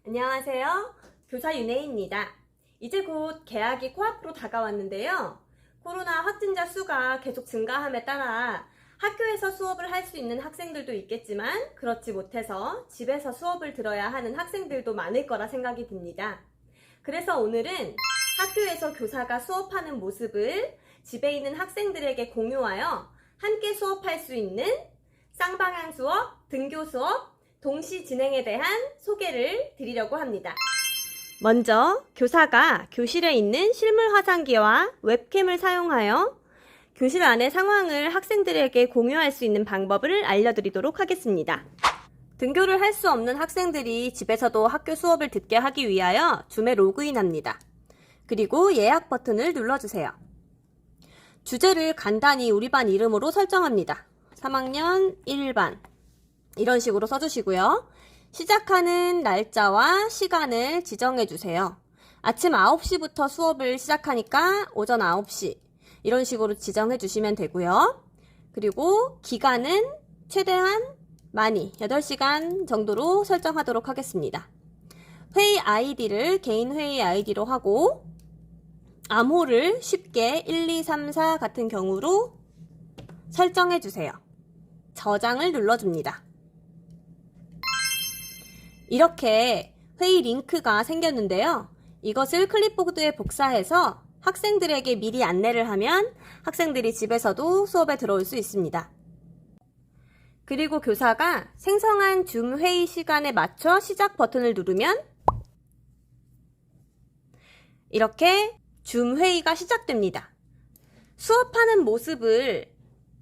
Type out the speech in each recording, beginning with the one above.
안녕하세요. 교사 윤혜입니다. 이제 곧 개학이 코앞으로 다가왔는데요. 코로나 확진자 수가 계속 증가함에 따라 학교에서 수업을 할 수 있는 학생들도 있겠지만 그렇지 못해서 집에서 수업을 들어야 하는 학생들도 많을 거라 생각이 듭니다. 그래서 오늘은 학교에서 교사가 수업하는 모습을 집에 있는 학생들에게 공유하여 함께 수업할 수 있는 쌍방향 수업, 등교 수업, 동시 진행에 대한 소개를 드리려고 합니다. 먼저 교사가 교실에 있는 실물 화상기와 웹캠을 사용하여 교실 안의 상황을 학생들에게 공유할 수 있는 방법을 알려드리도록 하겠습니다. 등교를 할 수 없는 학생들이 집에서도 학교 수업을 듣게 하기 위하여 줌에 로그인합니다. 그리고 예약 버튼을 눌러주세요. 주제를 간단히 우리 반 이름으로 설정합니다. 3학년 1반 이런 식으로 써주시고요. 시작하는 날짜와 시간을 지정해주세요. 아침 9시부터 수업을 시작하니까 오전 9시 이런 식으로 지정해주시면 되고요. 그리고 기간은 최대한 많이 8시간 정도로 설정하도록 하겠습니다. 회의 아이디를 개인 회의 아이디로 하고 암호를 쉽게 1, 2, 3, 4 같은 경우로 설정해주세요. 저장을 눌러줍니다. 이렇게 회의 링크가 생겼는데요. 이것을 클립보드에 복사해서 학생들에게 미리 안내를 하면 학생들이 집에서도 수업에 들어올 수 있습니다. 그리고 교사가 생성한 줌 회의 시간에 맞춰 시작 버튼을 누르면 이렇게 줌 회의가 시작됩니다. 수업하는 모습을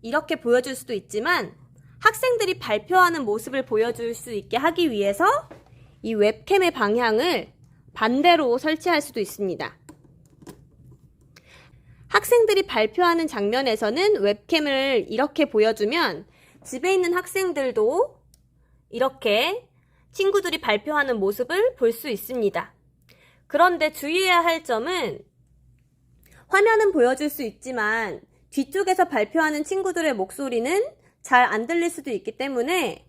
이렇게 보여줄 수도 있지만 학생들이 발표하는 모습을 보여줄 수 있게 하기 위해서 이 웹캠의 방향을 반대로 설치할 수도 있습니다. 학생들이 발표하는 장면에서는 웹캠을 이렇게 보여주면 집에 있는 학생들도 이렇게 친구들이 발표하는 모습을 볼 수 있습니다. 그런데 주의해야 할 점은 화면은 보여줄 수 있지만 뒤쪽에서 발표하는 친구들의 목소리는 잘 안 들릴 수도 있기 때문에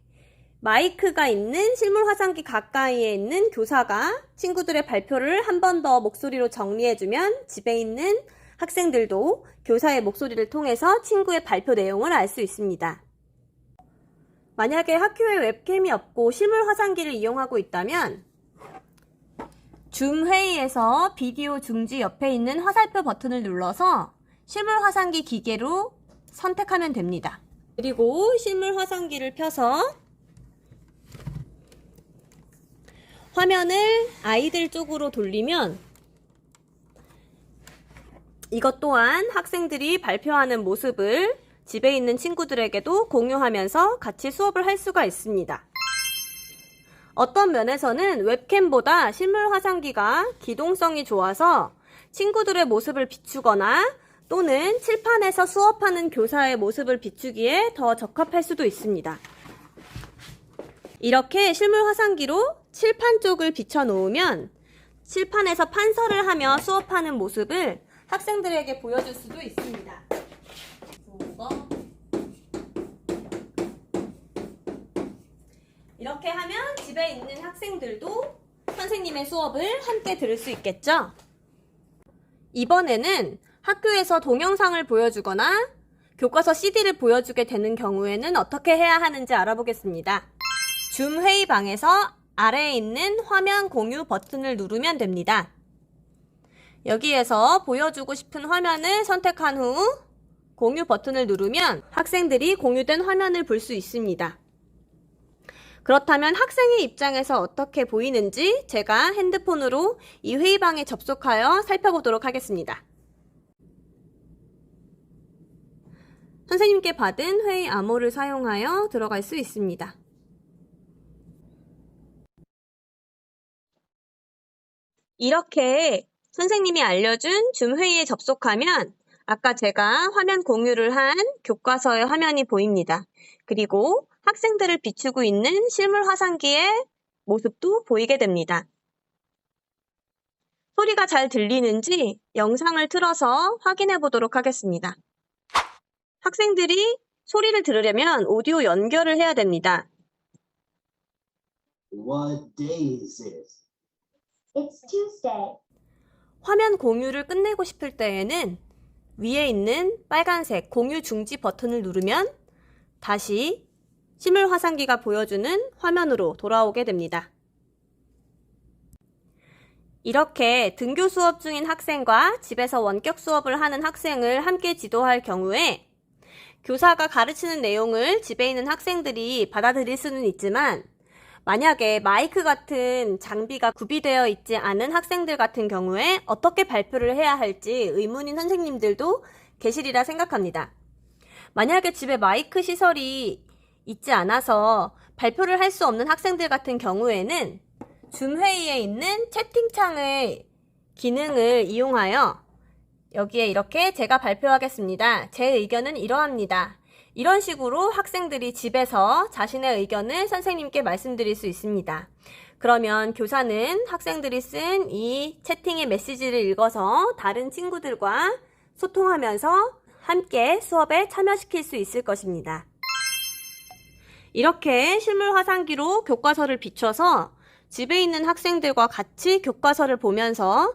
마이크가 있는 실물 화상기 가까이에 있는 교사가 친구들의 발표를 한 번 더 목소리로 정리해주면 집에 있는 학생들도 교사의 목소리를 통해서 친구의 발표 내용을 알 수 있습니다. 만약에 학교에 웹캠이 없고 실물 화상기를 이용하고 있다면 줌 회의에서 비디오 중지 옆에 있는 화살표 버튼을 눌러서 실물 화상기 기계로 선택하면 됩니다. 그리고 실물 화상기를 펴서 화면을 아이들 쪽으로 돌리면 이것 또한 학생들이 발표하는 모습을 집에 있는 친구들에게도 공유하면서 같이 수업을 할 수가 있습니다. 어떤 면에서는 웹캠보다 실물 화상기가 기동성이 좋아서 친구들의 모습을 비추거나 또는 칠판에서 수업하는 교사의 모습을 비추기에 더 적합할 수도 있습니다. 이렇게 실물 화상기로 칠판 쪽을 비춰놓으면 칠판에서 판서를 하며 수업하는 모습을 학생들에게 보여줄 수도 있습니다. 이렇게 하면 집에 있는 학생들도 선생님의 수업을 함께 들을 수 있겠죠? 이번에는 학교에서 동영상을 보여주거나 교과서 CD를 보여주게 되는 경우에는 어떻게 해야 하는지 알아보겠습니다. 줌 회의방에서 아래에 있는 화면 공유 버튼을 누르면 됩니다. 여기에서 보여주고 싶은 화면을 선택한 후 공유 버튼을 누르면 학생들이 공유된 화면을 볼 수 있습니다. 그렇다면 학생의 입장에서 어떻게 보이는지 제가 핸드폰으로 이 회의방에 접속하여 살펴보도록 하겠습니다. 선생님께 받은 회의 암호를 사용하여 들어갈 수 있습니다. 이렇게 선생님이 알려준 줌 회의에 접속하면 아까 제가 화면 공유를 한 교과서의 화면이 보입니다. 그리고 학생들을 비추고 있는 실물 화상기의 모습도 보이게 됩니다. 소리가 잘 들리는지 영상을 틀어서 확인해 보도록 하겠습니다. 학생들이 소리를 들으려면 오디오 연결을 해야 됩니다. What day is it? It's Tuesday. 화면 공유를 끝내고 싶을 때에는 위에 있는 빨간색 공유 중지 버튼을 누르면 다시 실물 화상기가 보여주는 화면으로 돌아오게 됩니다. 이렇게 등교 수업 중인 학생과 집에서 원격 수업을 하는 학생을 함께 지도할 경우에 교사가 가르치는 내용을 집에 있는 학생들이 받아들일 수는 있지만 만약에 마이크 같은 장비가 구비되어 있지 않은 학생들 같은 경우에 어떻게 발표를 해야 할지 의문인 선생님들도 계시리라 생각합니다. 만약에 집에 마이크 시설이 있지 않아서 발표를 할 수 없는 학생들 같은 경우에는 줌 회의에 있는 채팅창의 기능을 이용하여 여기에 이렇게 제가 발표하겠습니다. 제 의견은 이러합니다. 이런 식으로 학생들이 집에서 자신의 의견을 선생님께 말씀드릴 수 있습니다. 그러면 교사는 학생들이 쓴 이 채팅의 메시지를 읽어서 다른 친구들과 소통하면서 함께 수업에 참여시킬 수 있을 것입니다. 이렇게 실물 화상기로 교과서를 비춰서 집에 있는 학생들과 같이 교과서를 보면서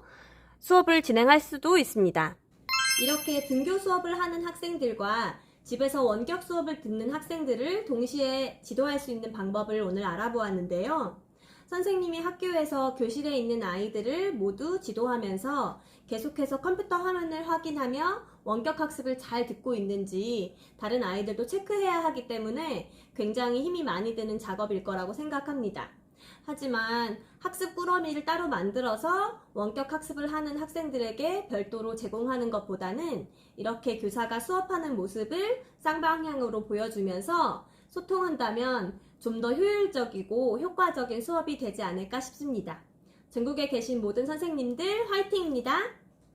수업을 진행할 수도 있습니다. 이렇게 등교 수업을 하는 학생들과 집에서 원격 수업을 듣는 학생들을 동시에 지도할 수 있는 방법을 오늘 알아보았는데요. 선생님이 학교에서 교실에 있는 아이들을 모두 지도하면서 계속해서 컴퓨터 화면을 확인하며 원격 학습을 잘 듣고 있는지 다른 아이들도 체크해야 하기 때문에 굉장히 힘이 많이 드는 작업일 거라고 생각합니다. 하지만 학습 꾸러미를 따로 만들어서 원격 학습을 하는 학생들에게 별도로 제공하는 것보다는 이렇게 교사가 수업하는 모습을 쌍방향으로 보여주면서 소통한다면 좀 더 효율적이고 효과적인 수업이 되지 않을까 싶습니다. 전국에 계신 모든 선생님들 화이팅입니다.